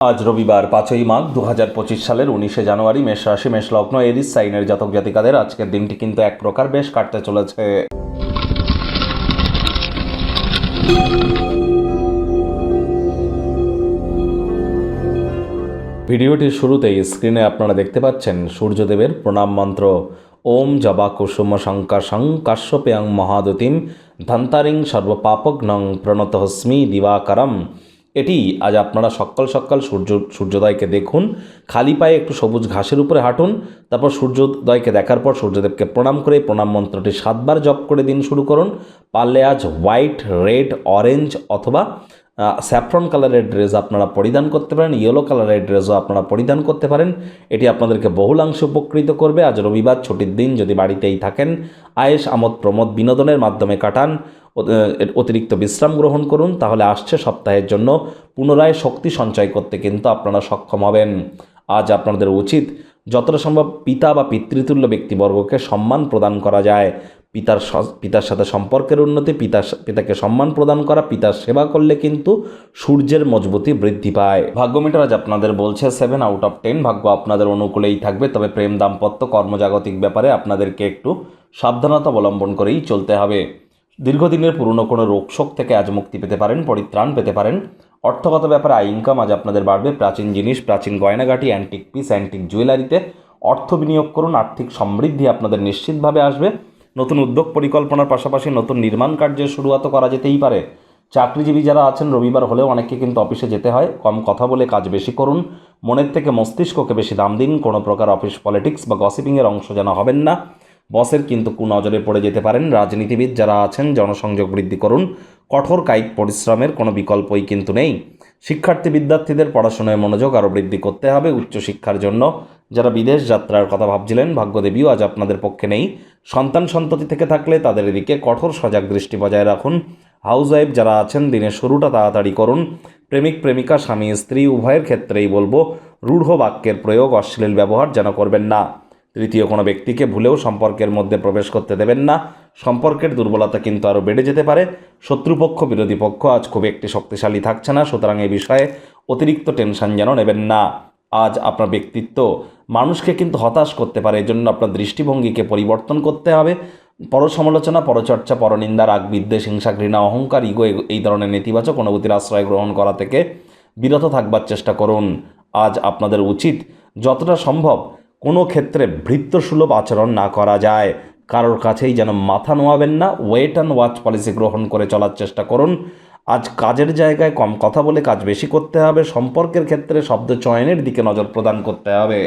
আজ রবিবার 5ই মাঘ 2025 সালের 19শে জানুয়ারি মেষ রাশি মেষ লগ্ন এরিস সাইনের জাতক জাতিকাদের আজকের দিনটি কিন্তু এক প্রকার বেশ কাটতে চলেছে। ভিডিওটির শুরুতেই স্ক্রিনে আপনারা দেখতে পাচ্ছেন সূর্যদেবের প্রণাম মন্ত্র। ওম জবা কুসুম শঙ্কাশং কাশ্যপেয়ং মহাদতিম ধন্তারিং সর্বপাপগ্নং প্রণতহস্মি দিবাকরম। এটি আজ আপনারা সকাল সকাল সূর্যোদয়কে দেখুন, খালি পায়ে একটু সবুজ ঘাসের উপরে হাঁটুন, তারপর সূর্যোদয়কে দেখার পর সূর্যদেবকে প্রণাম করে প্রণাম মন্ত্রটি 7 বার জপ করে দিন শুরু করুন। পারলে আজ হোয়াইট, রেড, অরেঞ্জ অথবা স্যাফরন কালারের ড্রেস আপনারা পরিধান করতে পারেন, ইয়েলো কালারের ড্রেসও আপনারা পরিধান করতে পারেন। এটি আপনাদেরকে বহুলাংশে উপকৃত করবে। আজ রবিবার ছুটির দিন, যদি বাড়িতেই থাকেন আয়েশ আমোদ প্রমোদ বিনোদনের মাধ্যমে কাটান, অতিরিক্ত বিশ্রাম গ্রহণ করুন, তাহলে আসছে সপ্তাহের জন্য পুনরায় শক্তি সঞ্চয় করতে কিন্তু আপনারা সক্ষম হবেন। আজ আপনাদের উচিত যতটা সম্ভব পিতা বা পিতৃতুল্য ব্যক্তিবর্গকে সম্মান প্রদান করা যায়। পিতার সাথে সম্পর্কের উন্নতি, পিতাকে সম্মান প্রদান করা, পিতার সেবা করলে কিন্তু সূর্যের মজবুতি বৃদ্ধি পায়। ভাগ্য মিটার আজ আপনাদের বলছে 7 আউট অফ 10। ভাগ্য আপনাদের অনুকূলেই থাকবে, তবে প্রেম, দাম্পত্য, কর্মজাগতিক ব্যাপারে আপনাদেরকে একটু সাবধানতা অবলম্বন করেই চলতে হবে। দীর্ঘদিনের পুরনো কোনো রোগশোক থেকে আজ মুক্তি পেতে পারেন, পরিত্রাণ পেতে পারেন। অর্থগত ব্যাপারে আয় ইনকাম আজ আপনাদের বাড়বে। প্রাচীন জিনিস, প্রাচীন গয়নাগাটি, অ্যান্টিক পিস, অ্যান্টিক জুয়েলারিতে অর্থ বিনিয়োগ করুন। আর্থিক সমৃদ্ধি আপনাদের নিশ্চিতভাবে আসবে। নতুন উদ্যোগ পরিকল্পনার পাশাপাশি নতুন নির্মাণ কার্যের শুরুয়াতও করা যেতেই পারে। চাকরিজীবী যারা আছেন, রবিবার হলেও অনেককে কিন্তু অফিসে যেতে হয়। কম কথা বলে কাজ বেশি করুন, মনের থেকে মস্তিষ্ককে বেশি দাম দিন। কোনো প্রকার অফিস পলিটিক্স বা গসিপিংয়ের অংশ যেন হবেন না, বসের কিন্তু কুনজরে পড়ে যেতে পারেন। রাজনীতিবিদ যারা আছেন, জনসংযোগ বৃদ্ধি করুন। কঠোর কায়িক পরিশ্রমের কোনো বিকল্পই কিন্তু নেই। বিদ্যার্থীদের পড়াশোনায় মনোযোগ আরও বৃদ্ধি করতে হবে। উচ্চশিক্ষার জন্য যারা বিদেশ যাত্রার কথা ভাবছিলেন, ভাগ্যদেবীও আজ আপনাদের পক্ষে নেই। সন্ততি থেকে থাকলে তাদের এদিকে কঠোর সজাগ দৃষ্টি বজায় রাখুন। হাউসওয়াইফ যারা আছেন, দিনের শুরুটা তাড়াতাড়ি করুন। প্রেমিক প্রেমিকা, স্বামী স্ত্রী উভয়ের ক্ষেত্রেই বলবো রূঢ় বাক্যের প্রয়োগ, অশ্লীল ব্যবহার যেন করবেন না। তৃতীয় কোনো ব্যক্তিকে ভুলেও সম্পর্কের মধ্যে প্রবেশ করতে দেবেন না। সম্পর্কের দুর্বলতা কিন্তু আরও বেড়ে যেতে পারে। শত্রুপক্ষ, বিরোধী পক্ষ আজ খুব একটি শক্তিশালী থাকছে না, সুতরাং এই বিষয়ে অতিরিক্ত টেনশন যেন নেবেন না। আজ আপনার ব্যক্তিত্ব মানুষকে কিন্তু হতাশ করতে পারে, এজন্য আপনার দৃষ্টিভঙ্গিকে পরিবর্তন করতে হবে। পরসমালোচনা, পরচর্চা, পরনিন্দা, রাগ, বিদ্বেষ, হিংসা, ঘৃণা, অহংকার, ইগো এই ধরনের নেতিবাচক অনুভূতির আশ্রয় গ্রহণ করা থেকে বিরত থাকবার চেষ্টা করুন। আজ আপনাদের উচিত যতটা সম্ভব কোনো ক্ষেত্রে ভৃত্যসুলভ আচরণ না করা যায়। কারোর কাছেই যেন মাথা নোয়াবেন না। ওয়েট অ্যান্ড ওয়াচ পলিসি গ্রহণ করে চলার চেষ্টা করুন। আজ কাজের জায়গায় কম কথা বলে কাজ বেশি করতে হবে। সম্পর্কের ক্ষেত্রে শব্দ চয়নের দিকে নজর প্রদান করতে হবে।